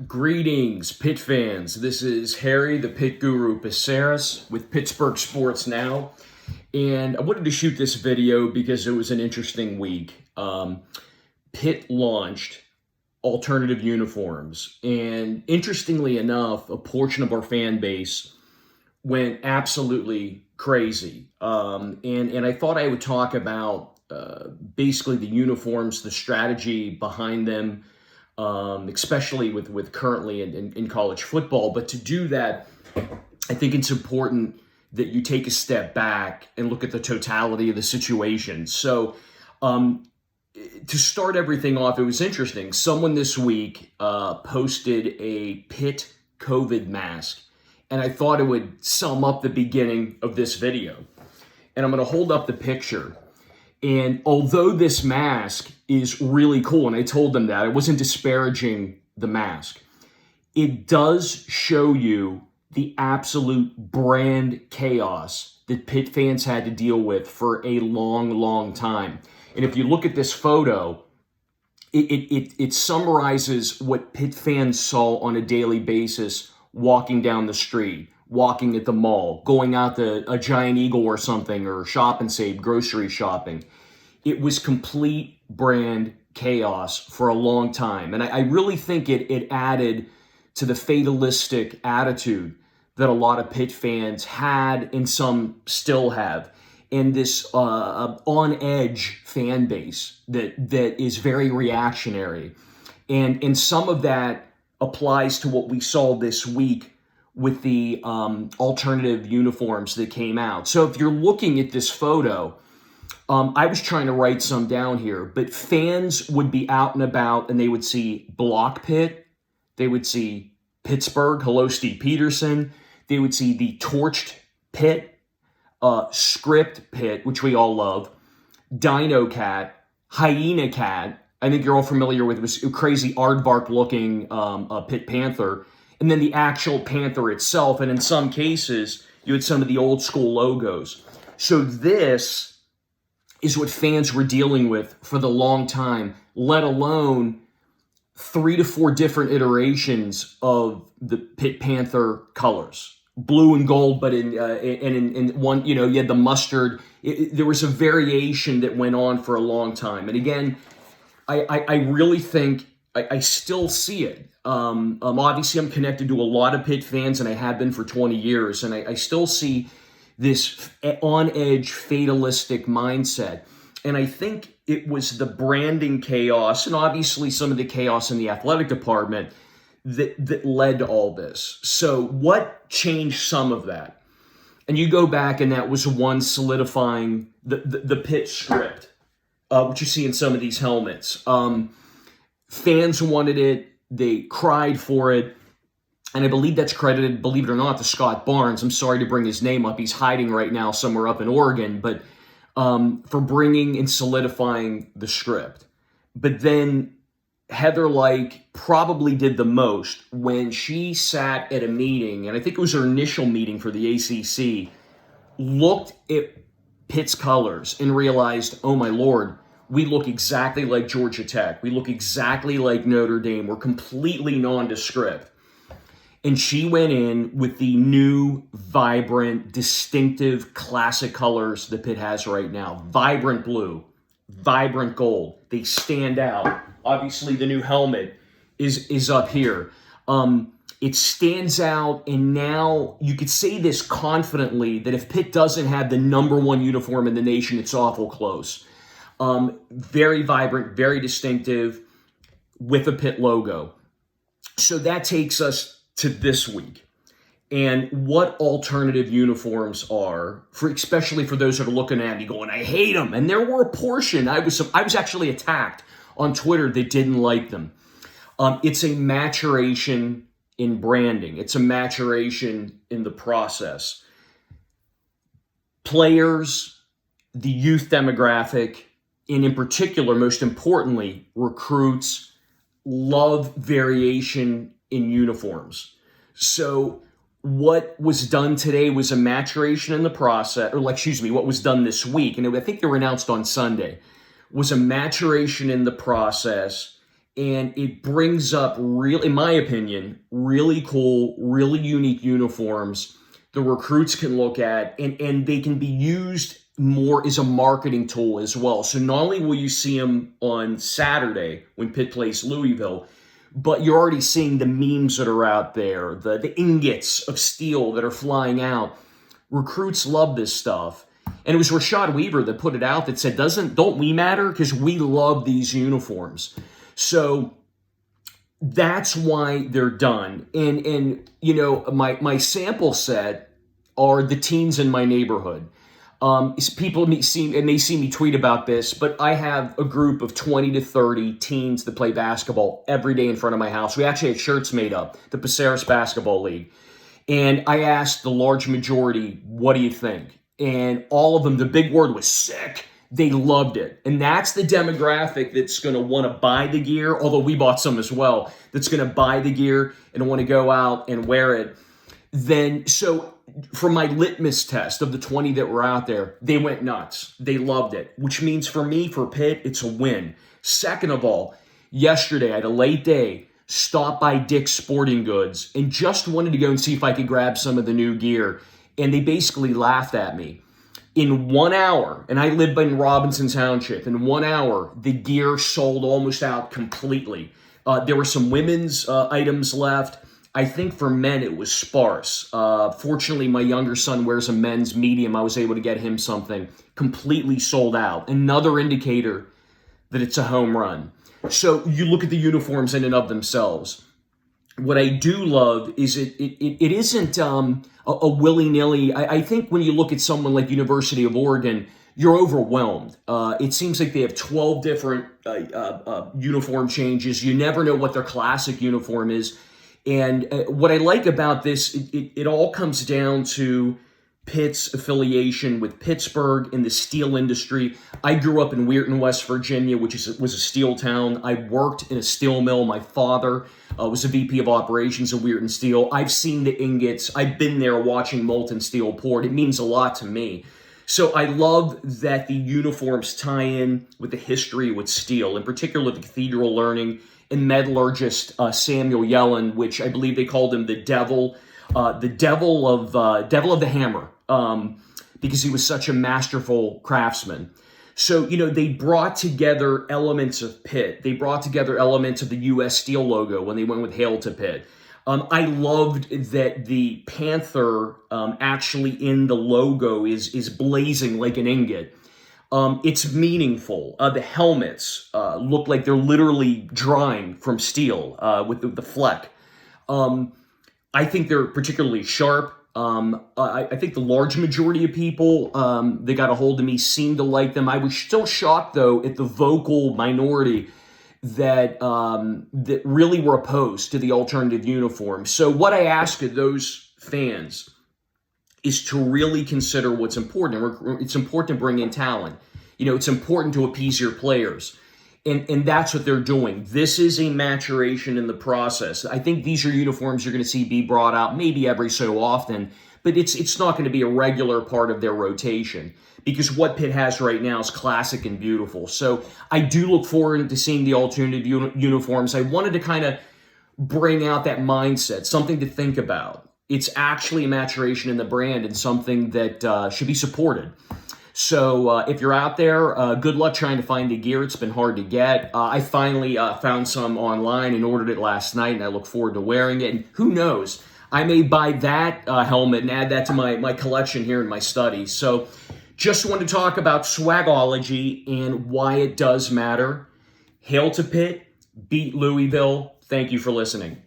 Greetings, Pitt fans. This is Harry, the Pitt Guru Psaros with Pittsburgh Sports Now. And I wanted to shoot this video because it was an interesting week. Pitt launched alternative uniforms. And interestingly enough, a portion of our fan base went absolutely crazy. And I thought I would talk about basically the uniforms, the strategy behind them, especially with currently in college football. But to do that, I think it's important that you take a step back and look at the totality of the situation. So to start everything off, it was interesting. Someone this week posted a Pitt COVID mask, and I thought it would sum up the beginning of this video. And I'm going to hold up the picture. And although this mask is really cool, and I told them that, I wasn't disparaging the mask, it does show you the absolute brand chaos that Pitt fans had to deal with for a long, long time. And if you look at this photo, it summarizes what Pitt fans saw on a daily basis walking down the street, walking at the mall, going out to a Giant Eagle or something, or Shop and Save, grocery shopping. It was complete brand chaos for a long time. And I really think it added to the fatalistic attitude that a lot of Pitt fans had, and some still have, and this on-edge fan base that is very reactionary. And some of that applies to what we saw this week with the alternative uniforms that came out. So if you're looking at this photo, I was trying to write some down here, but fans would be out and about and they would see Block Pitt, they would see Pittsburgh, hello Steve Peterson, they would see the Torched Pitt, Script Pitt, which we all love, Dino Cat, Hyena Cat, I think you're all familiar with, it was a crazy aardvark looking Pitt Panther, and then the actual Panther itself, and in some cases, you had some of the old school logos. So this is what fans were dealing with for the long time, let alone 3 to 4 different iterations of the Pitt Panther colors. Blue and gold, but in one, you had the mustard. There was a variation that went on for a long time. And again, I really think I still see it. Obviously, I'm connected to a lot of Pitt fans, and I have been for 20 years, and I still see this on-edge, fatalistic mindset. And I think it was the branding chaos, and obviously some of the chaos in the athletic department that led to all this. So what changed some of that? And you go back, and that was one, solidifying the Pitt script, which you see in some of these helmets. Fans wanted it. They cried for it. And I believe that's credited, believe it or not, to Scott Barnes. I'm sorry to bring his name up. He's hiding right now somewhere up in Oregon, but for bringing and solidifying the script. But then Heather probably did the most when she sat at a meeting, and I think it was her initial meeting for the ACC, looked at Pitt's colors and realized, oh my Lord, we look exactly like Georgia Tech. We look exactly like Notre Dame. We're completely nondescript. And she went in with the new, vibrant, distinctive, classic colors that Pitt has right now. Vibrant blue, vibrant gold. They stand out. Obviously, the new helmet is up here. It stands out, and now you could say this confidently that if Pitt doesn't have the #1 uniform in the nation, it's awful close. Very vibrant, very distinctive, with a Pitt logo. So that takes us to this week, and what alternative uniforms are, especially for those that are looking at me going, I hate them. And there were a portion, I was actually attacked on Twitter that didn't like them. It's a maturation in branding. It's a maturation in the process. Players, the youth demographic, and in particular, most importantly, recruits love variation in uniforms. So what was done today was a maturation in the process, what was done this week, and I think they were announced on Sunday, was a maturation in the process and it brings up in my opinion, really cool, really unique uniforms the recruits can look at, and they can be used more as a marketing tool as well. So not only will you see them on Saturday when Pitt plays Louisville, but you're already seeing the memes that are out there, the ingots of steel that are flying out. Recruits love this stuff. And it was Rashad Weaver that put it out that said, don't we matter? Because we love these uniforms. So that's why they're done. And you know, my sample set are the teens in my neighborhood. People may see me tweet about this, but I have a group of 20 to 30 teens that play basketball every day in front of my house. We actually had shirts made up, the Psaros Basketball League. And I asked the large majority, what do you think? And all of them, the big word was sick. They loved it. And that's the demographic that's going to want to buy the gear, although we bought some as well, that's going to buy the gear and want to go out and wear it. Then, so for my litmus test of the 20 that were out there, they went nuts. They loved it, which means for me, for Pitt, it's a win. Second of all, yesterday I had a late day, stopped by Dick's Sporting Goods and just wanted to go and see if I could grab some of the new gear. And they basically laughed at me. In 1 hour, and I live in Robinson Township, in 1 hour, the gear sold almost out completely. There were some women's items left. I think for men, it was sparse. Fortunately, my younger son wears a men's medium. I was able to get him something completely sold out. Another indicator that it's a home run. So you look at the uniforms in and of themselves. What I do love is it isn't a willy-nilly. I think when you look at someone like University of Oregon, you're overwhelmed. It seems like they have 12 different uniform changes. You never know what their classic uniform is. And what I like about this, it all comes down to Pitt's affiliation with Pittsburgh in the steel industry. I grew up in Weirton, West Virginia, which was a steel town. I worked in a steel mill. My father was a VP of operations of Weirton Steel. I've seen the ingots. I've been there watching molten steel poured. It means a lot to me. So I love that the uniforms tie in with the history with steel, in particular the cathedral learning and metallurgist Samuel Yellen, which I believe they called him the devil of the hammer, because he was such a masterful craftsman. So, you know, they brought together elements of Pitt. They brought together elements of the U.S. Steel logo when they went with Hail to Pitt. I loved that the panther actually in the logo is blazing like an ingot. It's meaningful. The helmets look like they're literally drawing from steel with the fleck. I think they're particularly sharp. I think the large majority of people that got a hold of me seemed to like them. I was still shocked, though, at the vocal minority that really were opposed to the alternative uniform. So what I ask of those fans is to really consider what's important. It's important to bring in talent. You know, it's important to appease your players. And that's what they're doing. This is a maturation in the process. I think these are uniforms you're going to see be brought out maybe every so often, but it's not going to be a regular part of their rotation because what Pitt has right now is classic and beautiful. So I do look forward to seeing the alternative uniforms. I wanted to kind of bring out that mindset, something to think about. It's actually a maturation in the brand and something that should be supported. So if you're out there, good luck trying to find the gear. It's been hard to get. I finally found some online and ordered it last night, and I look forward to wearing it. And who knows, I may buy that helmet and add that to my collection here in my study. So just want to talk about swagology and why it does matter. Hail to Pitt, beat Louisville. Thank you for listening.